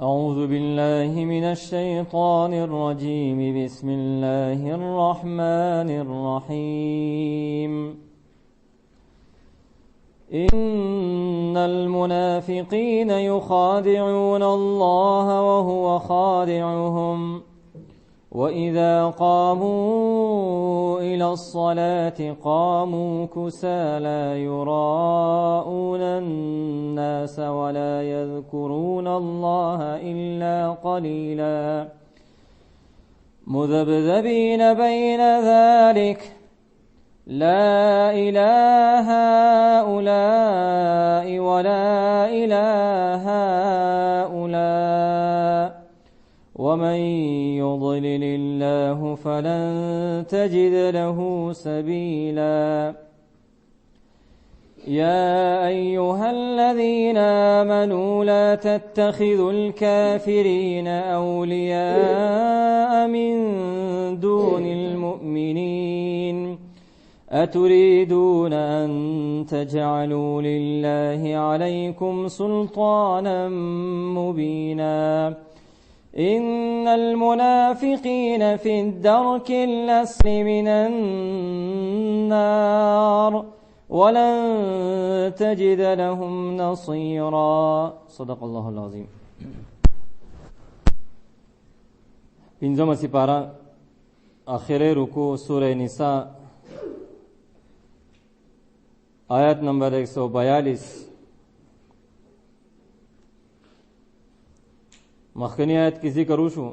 أعوذ بالله من الشيطان الرجيم. بسم الله الرحمن الرحيم. إن المنافقين يخادعون الله وهو خادعهم وإذا قاموا إلى الصلاة قاموا كسالى يراءون الناس ولا يذكرون الله إلا قليلا مذبذبين بين ذلك لا إله هؤلاء ولا إله هؤلاء ومن يضلل الله فلن تجد له سبيلا. يا أيها الذين آمنوا لا تتخذوا الكافرين أولياء من دون المؤمنين أتريدون أن تجعلوا لله عليكم سلطانا مبينا إن المنافقين في الدرك الأسفل من النار ولن تجد لهم نصيرا. صدق الله العظيم. پنځمه سپاره اخره رکوع سوره نساء آیت نمبر 142. مخکنی آیت کی ذکر وشو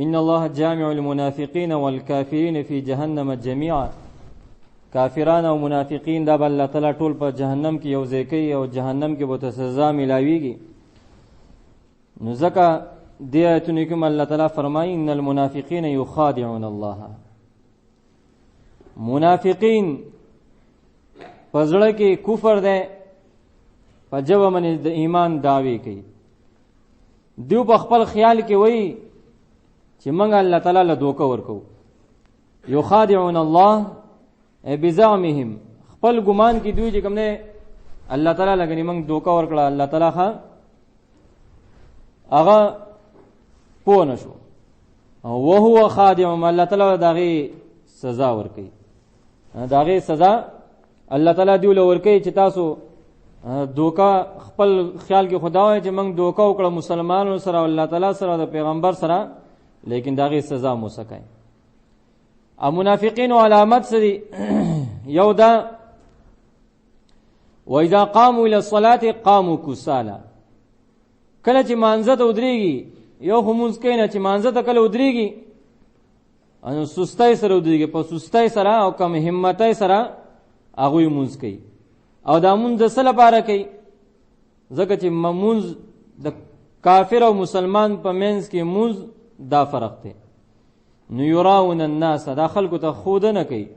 ان الله جامع المنافقین والکافرین فی جهنم جميعا. کافران او منافقین دا الله تعالی ټول په جهنم کې یو ځای کوي او جهنم کې به سزا ملاویږي. نو ځکه دې آیتونو کې الله تعالی فرمایي ان المنافقین یخادعون الله. منافقین پزړه کې کفر ده، په جواب باندې د ایمان دعوی کوي. دیو په خپل خیال کې وایي چې موږ الله تعالی له دوکه ورکو. یخادعون الله بزعمهم، خپل ګمان کې دوی چې کوم نه الله تعالی لګنی موږ دوکه ورکړه، الله تعالی هغه پوه نشو او وهو خادعهم، الله تعالی داغه سزا ورکړي. داغه سزا الله تعالی دی له ورکړي چې تاسو دوکا خپل خیال کې خدا وای چې موږ دوکا وکړه مسلمانانو سره او الله تعالی سره او د پیغمبر سره، لیکن داغه سزا مو سکای. ا منافقین علامت سری یو دا و اذا قاموا الى الصلاه قاموا كسالى. کله چې مانزه ته ودرېږي یو هموز کینه چې مانزه ته کله ودرېږي ان سستای سره ودرېږي، په سستای سره او کم همتای سره هغه مونږ کوي. او دا مونږ د سره لپاره کوي ځکه چې مونږ د کافر او مسلمان په منځ کې مونږ دا فرق دی. نو یراون الناس، دا خلکو ته خود نه کوي.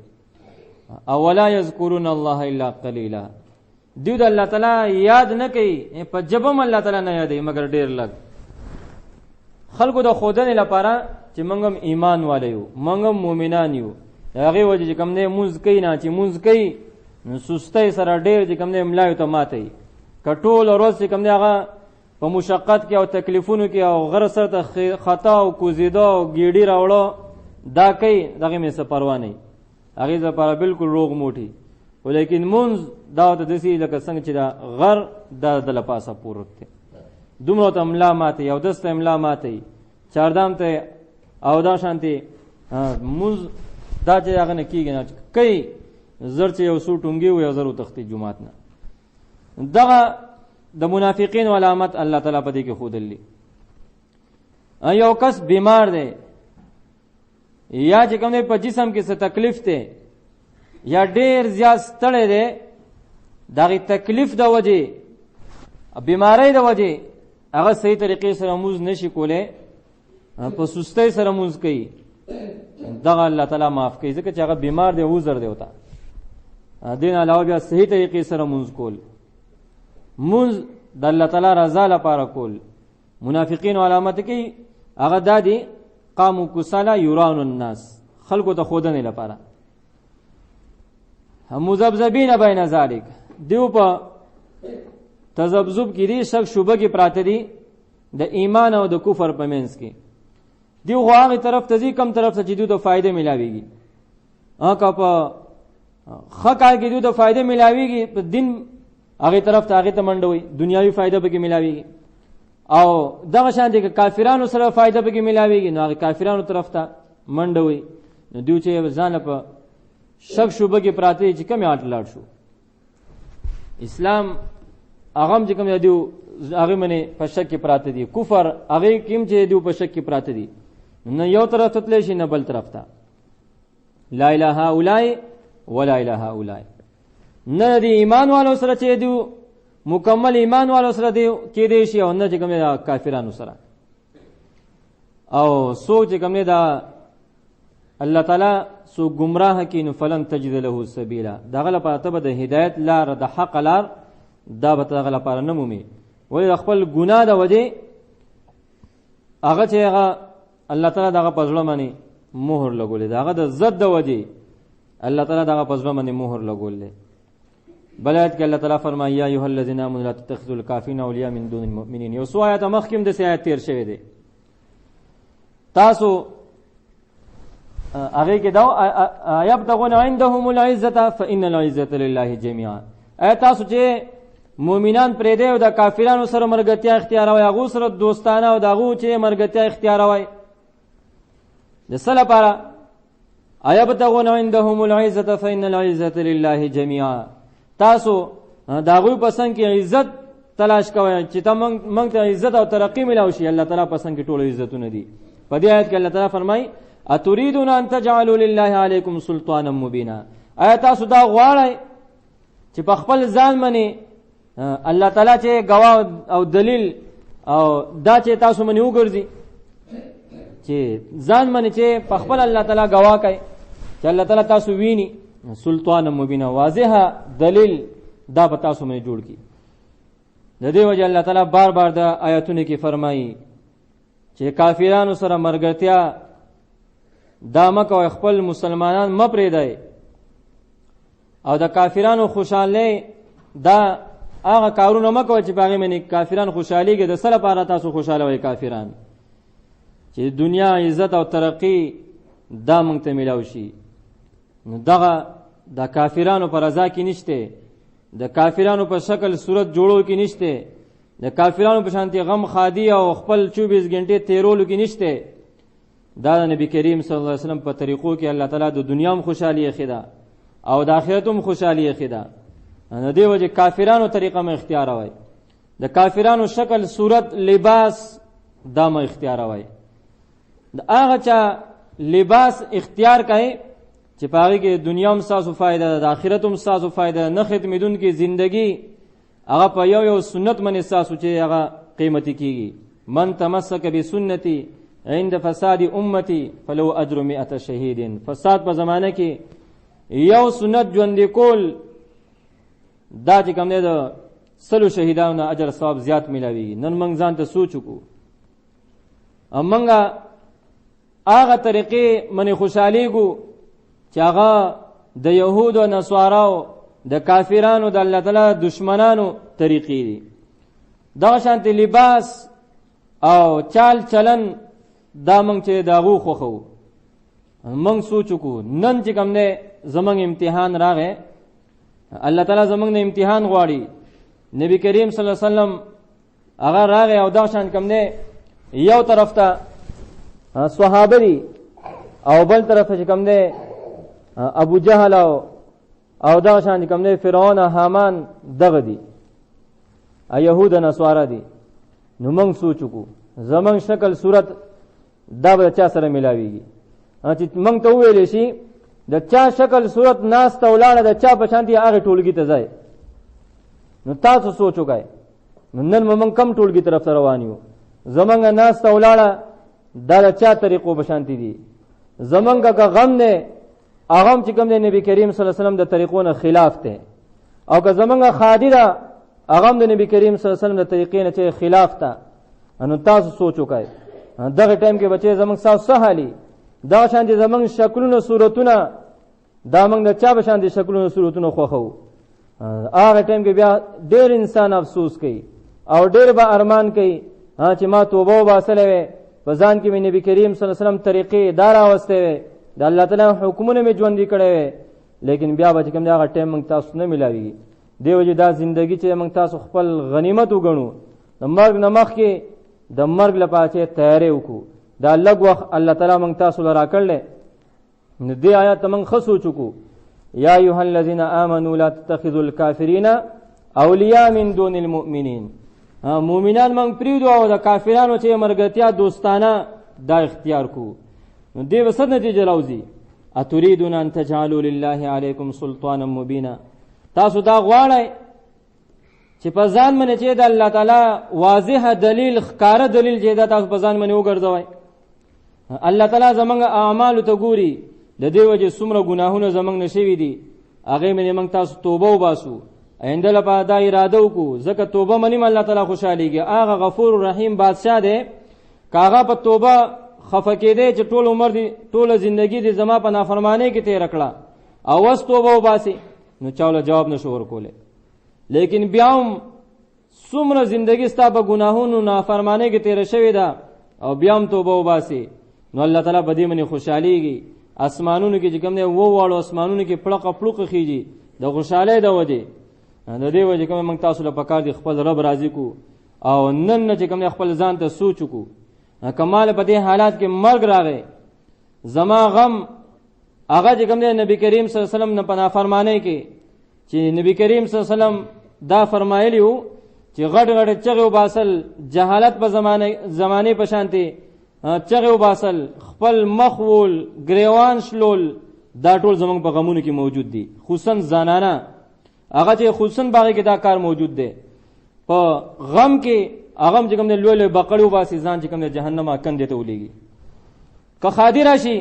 او ولا یذکرون الله الا قلیلا، دوی د الله تعالی یاد نه کوي، په جبم الله تعالی نه یادوي مگر ډیر لږ. خلکو د خودنې لپاره چې موږ ایمان والے یو، موږ مؤمنان یو، هغه وجه چې کوم نه مونږ کوي نه چې مونږ کوي نو سستۍ سره ډېر چې کوم نه ملایو ته ماته کټول ورځ چې کوم نه هغه په مشقت کې او تکلیفونو کې او غر سره ته خطا او کوزیدا او ګیډي راوړو دا کوي، دغه مې څه پروا نه، هغه لپاره بالکل روغ موټي. ولیکن مونږ دا د دسی لکه څنګه چې دا غر د لپاسه پورت دی، دومره ته املا ماته یو دسته املا ماته چاردام ته او دا شانتي مونږ دا چې هغه نه کیږي نه کوي زر چې یو سو ټونګي و یو زرو تختی جمعات نه. دغه د منافقین علامت الله تعالی په دې کې خودلی. یو کس بیمار دی یا چې کوم په جسم کې څه تکلیف دی یا ډیر زیات ستړی دی، دغه تکلیف د وجه بیماری د وجه هغه صحیح طریقې سره موز نشي کوله، په سستۍ سره موز کوي، دغه الله تعالی معاف کوي ځکه چې هغه بیمار دی عذر دی وتا. دین علاوه بیا صحیح طریقې سره موز کول، موز د الله تعالی رضا لپاره کول. منافقین علامت کوي هغه دادی قاموا کسالى یرون الناس، خلکو ته خودنې لپاره. مذبذبین بین ذلک، دیو په تذبذب کې دي، شک شوبه کې پراته دي د ایمان او د کفر په منځ کې. دیو هغه طرف ته ځي کم طرف ته چې دوی ته فائدې ملاويږي. که په ښه کار کې دوی ته فائدې ملاويږي، په دین هغه طرف ته منډوي، دنیاوي فائدہ به کې ملاويږي. او دغه شان دي کافرانو سره فائدہ به کې ملاويږي، نو هغه کافرانو طرف ته منډوي. نو دوی چې ځان په شک شوبه کې پراته چې کوم اټ لاړ شو. اسلام هغه چې کوم دیو هغه منه په شک کې پراته دي، کفر هغه کوم چې دیو په شک کې پراته دي، نه یو طرف ته تللی شي نه بل طرف ته. لا اله الا ولا اله الا، نه دی ایمان والو سره چې دیو مکمل ایمان والو سره دیو کې دی شي، او نه چې کوم کافرانو سره. او سوچ کوم دا الله تعالی سو گمراه کینو فلن تجد له سبیلا، دغه لپاره ته د هدایت لار د حق لار دا به دغه لپاره نه مومي. ولی خپل ګناه د وجه هغه چې هغه الله تعالی دغه پزړه باندې مهر لګولې، دغه د زد د وجه الله تعالی دغه پزړه باندې مهر لګولې. بل آیت کې الله تعالی فرمایي یا ایها الذین آمنوا لا تتخذوا الکافرین اولیاء من دون المؤمنین. یو سو آیت مخکیم د آیت تیر شوی دی. تاسو هغه کې دا یبتغون عندهم العزه فان العزه لله جميعا. تاسو چې مؤمنان پرې دی او د کافرانو سره مرګتیا اختیاروي، هغه سره دوستانه او دغه چې مرګتیا اختیاروي د سره لپاره. ایبتغون عندهم العزه فان العزه لله جميعا. تاسو دغه پسند کې عزت تلاش کوئ چې موږ ته عزت او ترقی ملو شي. الله تعالی پسند کې ټول عزتونه دي. په دې آیت کې الله تعالی فرمایي اتريدون ان تجعلوا لله عليكم سلطانا مبينا. آیا تاسو دا غواړئ چې په خپل ځان باندې الله تعالی چې گواه او دلیل او دا چې تاسو باندې وګرځي، چې ځان باندې چې په خپل الله تعالی گواه کوي چې الله تعالی تاسو ویني، سلطان مبینا واضح دلیل دا په تاسو باندې جوړ کی. د دې وجه الله تعالی بار بار د آیاتونو کې فرمایي چې کافرانو سره مرګتیا دا مکو، خپل مسلمانان مپریدای، او د کافرانو خوشاله دا هغه کارونه مکو چې باغې منی کافرانو خوشاليږي. د سره لپاره تاسو خوشاله وي کافران چې دنیا عزت او ترقی دا مونږ ته ملاوي شي. نو دغه د کافرانو پر رضا کې نشته، د کافرانو په شکل صورت جوړو کې نشته، د کافرانو په شانتي غم خادي او خپل 24 غنټه تیرولو کې نشته. دا د نبی کریم صلی الله علیه وسلم په طریقو کې الله تعالی د دنیا هم خوشالي خدا او د آخرت هم خوشالي خدا. نه دی وجه کافرانو طریقه ما اختیار وای، د کافرانو شکل صورت لباس دا ما اختیار وای. د هغه چا لباس اختیار کړي چې پاره کې دنیا هم ساسو فائدہ ده، د آخرت هم ساسو فائدہ نه ختمیدون کې زندگی هغه په یو سنت باندې ساسو چې هغه قیمتي کیږي. من تمسک بسنتی عند فساد امتی فلو اجر 100 شهید. فساد په زمانه کې یو سنت ژوند کول دا چې کوم نه د سلو شهیدانو اجر ثواب زیات ملاوي. نن موږ ځان ته سوچ کو امنګه هغه طریقې منی خوشحالي کو چې هغه د يهود او نصاراو د کافرانو د الله تعالی دشمنانو طریقې دي. دا شانتي لباس او چال چلن دا مونږ چې داغو خوخو مونږ سوچو کو. نن چې کوم نه زمنګ امتحان راغې، الله تعالی زمنګ نه امتحان غواړي. نبی کریم صلی الله علیه وسلم هغه راغې او دا شان کوم نه یو طرف ته صحابه دي او بل طرف ته کوم نه ابو جهل او دا شان کوم نه فرعون حامان دغه دي يهود نصارا دي. نو موږ سوچو کو زمنګ شکل صورت دا به چا سره ملاويږي چې موږ ته ویلې شي د چا شکل صورت ناس ته ولاړه د چا په شان دي هغه ټولګي ته ځای. نو تاسو سوچو گئے نن موږ کم ټولګي طرف ته روان یو. زمنګ ناس ته ولاړه دا چا طریقو په شان دي. زمنګ کا غم نه اغم چې کوم د نبی کریم صلی الله علیه وسلم د طریقو نه خلاف ته، او که زمنګ خادره اغم د نبی کریم صلی الله علیه وسلم د طریقې نه چې خلاف ته. نو تاسو سوچو گئے دغه ټایم کې بچي زمنګ ساو سهالي دا شان دي زمنګ شکلونه صورتونه دا موږ د چا به شان دي شکلونه صورتونه خوخو. هغه ټیم کې بیا ډېر انسان افسوس کوي او ډېر به ارمان کوي چې ما توبه وباسلې وې، په ځان کې مې نبی کریم صلی الله علیه وسلم طریقې دا راوستې وې، د الله تعالی حکمونه مې ژوندي کړی وې، لیکن بیا به چې کوم دی هغه ټیم موږ تاسو نه میلاویږي. دې وجې دا زندګي چې موږ تاسو خپل غنیمت وګڼو، د مرګ نه مخکې د مرګ لپاره چې تیاری وکړو. دا لږ وخت الله تعالی موږ تاسو له راکړلی، نو دې آیات ته موږ ښه سوچ وکړو. یا ایها الذین آمنوا لا تتخذوا الکافرین اولیاء من دون المؤمنین. مؤمنان موږ پرېږدو او د کافرانو چې مرګتیا دوستانه دا اختیار کو، نو دې به څه نتیجه راوځي؟ اتریدون ان تجعلوا لله علیکم سلطانا مبینا. تاسو دا غواړئ چې په ځان باندې چې د الله تعالی واضح دلیل ښکاره دلیل چې دا تاسو په ځان باندې وګرځوئ. الله تعالی زمونږ اعمالو ته ګوري، د دې وجې څومره ګناهونه زمونږ نه شوي دي، هغې باندې موږ تاسو توبه وباسو، آینده لپاره دا اراده وکړو، ځکه توبه منیم الله تعالی خوشحالېږي. هغه غفور رحیم بادشاه دی، که هغه په توبه خفه کېدی چې ټول عمر دي ټوله زندګي دي زما په نافرمانۍ کې تېره کړه او اوس توبه وباسي، نو چاوله جواب نشو ورکولی. لیکن بیا هم څومره زندګي ستا په ګناهونو نافرمانۍ کې تېره شوې ده او بیا هم توبه وباسي، نو الله تعالی په دې باندې خوشحالېږي. اسمانونو کې چې کوم دی وواړو اسمانونو کې پړقه پړقه خیږي د خوشحالۍ د وجې. د دې وجې کوم موږ تاسو له پکار دي خپل رب راضي کو او نن نه چې کوم دی خپل ځان ته سوچ وکړو. کمال په دې حالات کې مرګ راغی، زما غم هغه چې کوم دی نبی کریم صلی الله علیه وسلم نه په نافرمانۍ کې چې نبی کریم صلی الله علیه وسلم دا فرمایلی وو چې غټ غټ چغې وباسل، جهالت په زمانې په شانتې چغې وباسل، خپل مخ ول ګریوان شلول، دا ټول زمونږ په غمونو کې موجود دي. خصوصا زنانه هغه چې خصوصا باغې کې دا کار موجود دی، په غم کې هغه چې کوم دی لوی لوی بقړې وباسي ځان چې کوم دی جهنم کندې ته ولېږي. که خادي راشي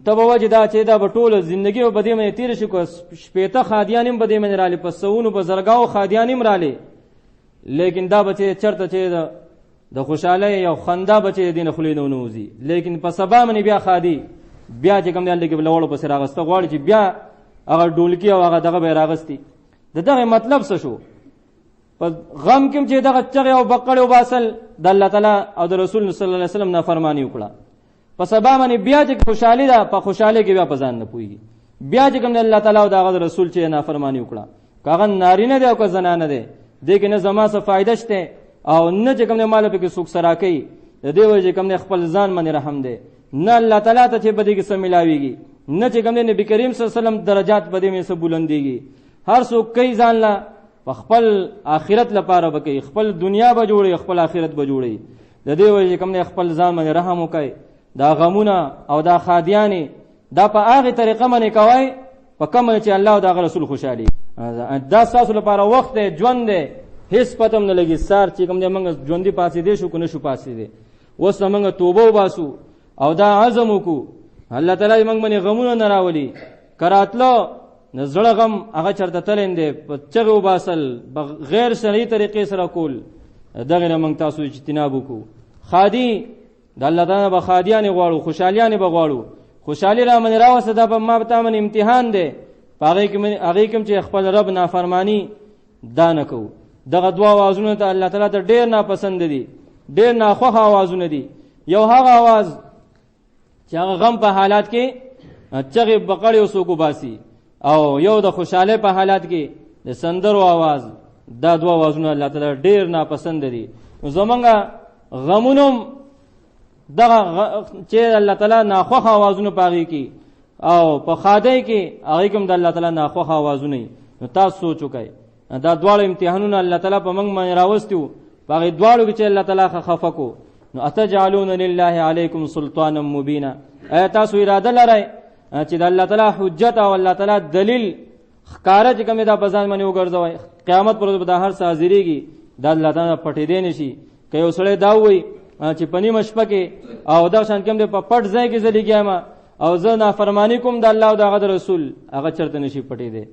ته به وجه دا چې دا به ټوله زندګي به دې باندې تېره شي، که شپېته خادیان هم به دې باندې رالې، په سوونو په زرګاو خادیان هم رالې، لیکن دا به چې چېرته چې د خوشحالۍ او خندا به چې دې نه خولې نه ونوځي. لیکن په سبا باندې بیا خادي بیا چې کوم دی هلته کې به لوړو پسې راغسته غواړي چې بیا هغه ډولکي او هغه دغه به یې راغستي. د دغه مطلب څه شو؟ په غم کې چې دغه چغې او بقړې وباسل، د الله تعالی او د رسول صلی الله علیه وسلم نافرماني وکړه. په سبا باندې بیا چې خوشحالي ده، په خوشحالۍ کې بیا په ځان نه پوهېږي، بیا چې کوم د الله تعالی او د هغه رسول چې نافرماني وکړه، که هغه نارینه دی او که زنانه دی، دې کې نه زما څه فایده شته او نه چې کوم دی ماله پکې څوک سره کوي. د دې وجې چې کوم دی خپل ځان باندې رحم دی، نه الله تعالی ته چې په دې کې څه میلاویږي، نه چې کوم دی نبي کریم صلی الله علیه وسلم درجات په دې باندې څه بلندېږي. هر څوک کوي ځان له په خپل آخرت لپاره به کوي، خپل دنیا به جوړي، خپل آخرت به جوړي. د دې وجې کوم دی خپل ځان باندې رحم وکړي. دا غمونه او دا خادیانې دا په هغې طریقه باندې کوئ په کومه چې الله او د هغه رسول خوشحالي. دا ستاسو لپاره وخت دی، ژوند دی، هېڅ پته هم نه لګي سار چې کوم دی موږ ژوندي پاڅېدی شو که نه شو پاڅېدی. اوس نه موږ توبه وباسو او دا عزم وکړو الله تعالی موږ باندې غمونه نه راولي. که راتلو نه زړه غم هغه چېرته تللی دی، په چغې وباسل په غیر شرعي طریقې سره کول، دغې نه موږ تاسو اجتناب وکړو. خادي د الله تعالی به خادیانې غواړو، خوشحالیانې به غواړو. خوشحالي را باندې راوسته دا به ما په تا باندې امتحان دی، په هغې کې چې خپل رب نافرمانی دا نه کوو. دغه دوه اوازونه ته الله تعالی ته ډېر ناپسند دي، ډېر ناخوښه اوازونه دي. یو هغه اواز چې هغه غم په حالات کې چغې بقړې څوک وباسي، او یو د خوشحالۍ په حالات کې د سندرو اواز. دا دوه اوازونه الله تعالی ډېر ناپسند دي. زمونږ غمونه دغه چې الله تعالی ناخوښه اوازونه په هغې کې او په خادۍ کې هغې کې هم د الله تعالی ناخوښه اوازونه وي. نو تاسو سوچ وکئ، دا دواړه امتحانونه الله تعالی په موږ باندې راوستي وو، په هغې دواړو کې چې الله تعالی خفه کو. نو اتجعلون لله علیکم سلطانا مبینا، ایا تاسو اراده لرئ چې د الله تعالی حجت او الله تعالی دلیل ښکاره چې کوم دا په ځان باندې وګرځوئ؟ قیامت پر ورځ به دا هر څه حاضرېږي، دا الله تعالی پټېدی نه شي. که یو سړی دا ووایي چې په نیمه شپه کې او دا شان کوم دی په پټ ځای کې زه لګیا یم او زه نافرماني کوم د الله او د هغه د رسول، هغه چېرته نشي پټېدی.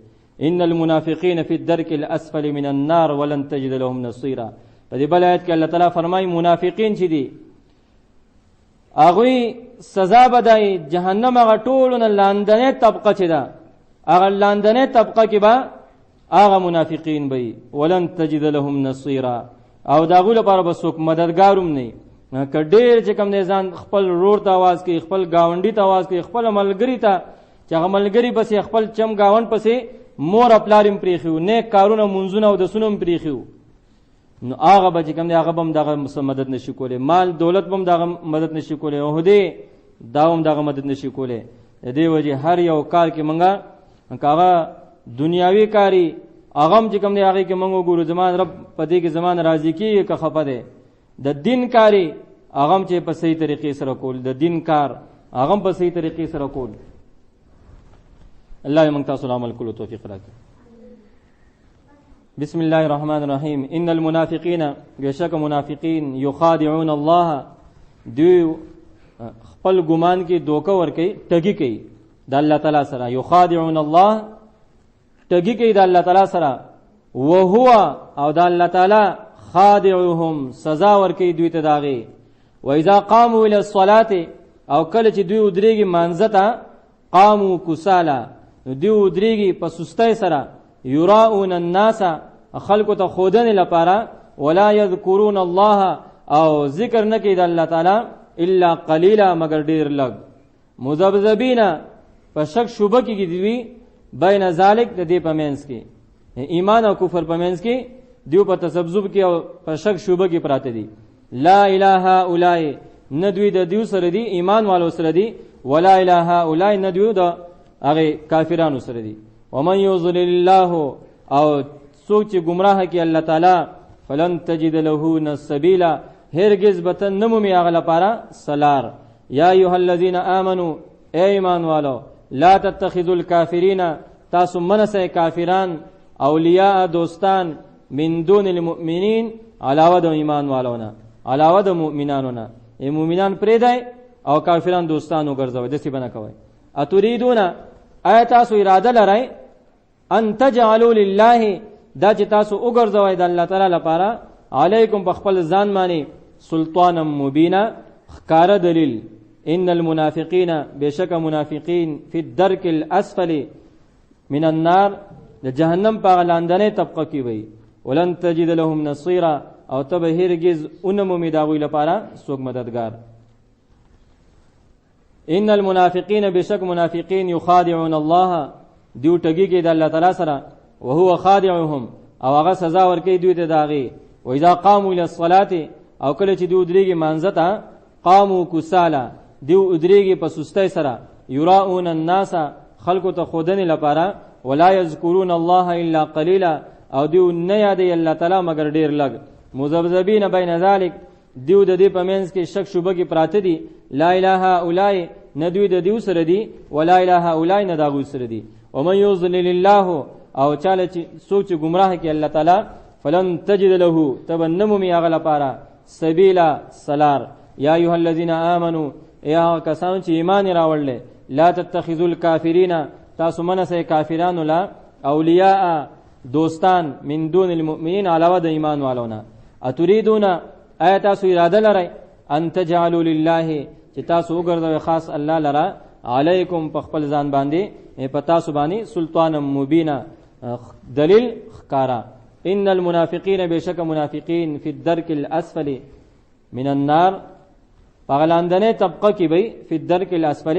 ان المنافقین فی الدرک الاسفل من النار ولن تجد لهم نصیرا. په دې بل آیت کې الله تعالی فرمایي منافقین چې دي هغوی سزا بدای جهنم هغه ټولونه لاندنۍ طبقه چې ده هغه لاندنۍ طبقه کې به هغه منافقین به ولن تجد لهم نصيرا او داغو لپاره به څوک مددګاروم نه که ډېر چې کوم دی ځان خپل رور ته آواز کوي خپل گاونډي ته آواز کوي خپل ملګري ته چې هغه ملګري پسې خپل چم گاوند پسې مور پلارم پریخیو نیک کارونه منځونه او د سنم پریخیو نو هغه به چې کوم دی هغه به هم دغه مدد نشي کولی مال دولت به هم دغه مدد نشي کولی عهدې دا هم دغه مدد نشي کولی د دې وجې هر یو کار کې مونږه که هغه دنیاوي کاری هغه هم چې کوم دی هغې کې مونږ وګورو زمان رب په دې کې زمان راضي کېږي که خفه دی د دین کاری هغه هم چې په صحیح طریقې سره کول د دین کار هغه هم په صحیح طریقې سره کول الله موږ تاسو عمل کولو توفیق راکړي بسم الله الرحمن الرحیم ان المنافقین بشک منافقین یخادعون الله دوی خپل ګمان کې دوکه ور کوي ټګي کوي د الله تعالی سره یخادعون الله ټګي کوي د الله تعالی سره وهو او د الله تعالی خادعهم سزا ور کوي دوی ته داغي و اذا قاموا الى الصلاه او کله چې دوی ودرېږي مانځه ته قاموا کسالا دوی ودرېږي په سستۍ سره یراؤون الناس خلق ته خودن لپاره ولا یذکرون الله او ذکر نه کوي د الله تعالی الا قلیلا مگر ډیر لږ مذبذبین په شک شوبه کې دی بین ذالک د دې پمنس کې ایمان او کفر پمنس کې دیو په تسبذب کې او په شک شوبه کې پراته دي لا اله اولای ندوی د دیو سره دی ایمان والو سره دی ولا اله اولای ندوی د هغه کافرانو سره دی ومن یضلل الله او سوچ گمراه کی الله تعالی فلن تجد له سبیلا هرگز بتن نمومی هغه لپاره سلار یا ایها الذین آمنو ای ایمان والو لا تتخذوا الكافرین تاسو منسه کافران اولیاء دوستان من دون المؤمنین علاوه د ایمان والونا علاوه د مؤمنانو نه ای مؤمنان پرې دی او کافران دوستانو ګرځوي دسی بنه کوي اتریدون آیت تاسو اراده لرئ ان تجعلوا لله دا چې تاسو وګرځوي د الله تعالی لپاره علیکم بخپل ځان مانی سلطان مبینا خکار دلیل ان المنافقین بشک منافقین فی الدرک الاسفل من النار د جهنم په لاندنۍ طبقه کې وي ولن تجد لهم نصيرا او تب هرگز انم میداوی لپاره څوک مددگار ان المنافقین بشک منافقین یخادعون الله دیو ټګي کې د الله تعالی سره او هو خادعهم او هغه سزا ورکړي دوی ته داغي و اذا قاموا الى الصلاه او کله چې دوی درېږي مانځه ته قاموا کسالا دیو درېږي په سستۍ سره یراؤون الناس خلق ته خودنه لپاره ولا یذکرون الله الا قلیلا او دیو نه یادې الله تعالی مگر ډیر لږ مذبذبین بین ذلک دیو د دې پمنس کې شک شوبه کې پراته دي لا اله اولای نه دوی د دیو سره دي ولا اله اولای نه داغو سره دي ومن یضلل الله او چاله چې سوچ گمراه کې الله تعالی فلن تجد له تبنم می اغل پارا سبیلا سلار یا ایها الذین آمنوا یا کسان چې ایمان راوړل لا تتخذوا الکافرین تاسو منسه کافرانو لا اولیاء دوستان من دون المؤمنین علاوه د ایمان والونا اتریدون آیت تاسو اراده لرئ ان تجعلوا لله چې تاسو وګرځوي خاص الله لرا علیکم په خپل ځان باندې په تاسو باندې سلطان مبینا دلیل خکارا ان المنافقین بشک منافقین فی الدرک الاسفل من النار پغلاندنه طبقه کی بی فی الدرک الاسفل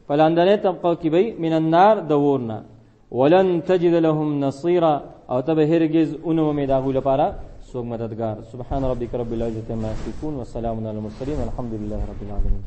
فلاندنه طبقه کی بی من النار دورنا ولن تجد لهم نصيرا او تب هرگز انو می داغو لپاره سوک مددگار سبحان ربک رب العزة عما یصفون والسلام علی المرسلین والحمد لله رب العالمین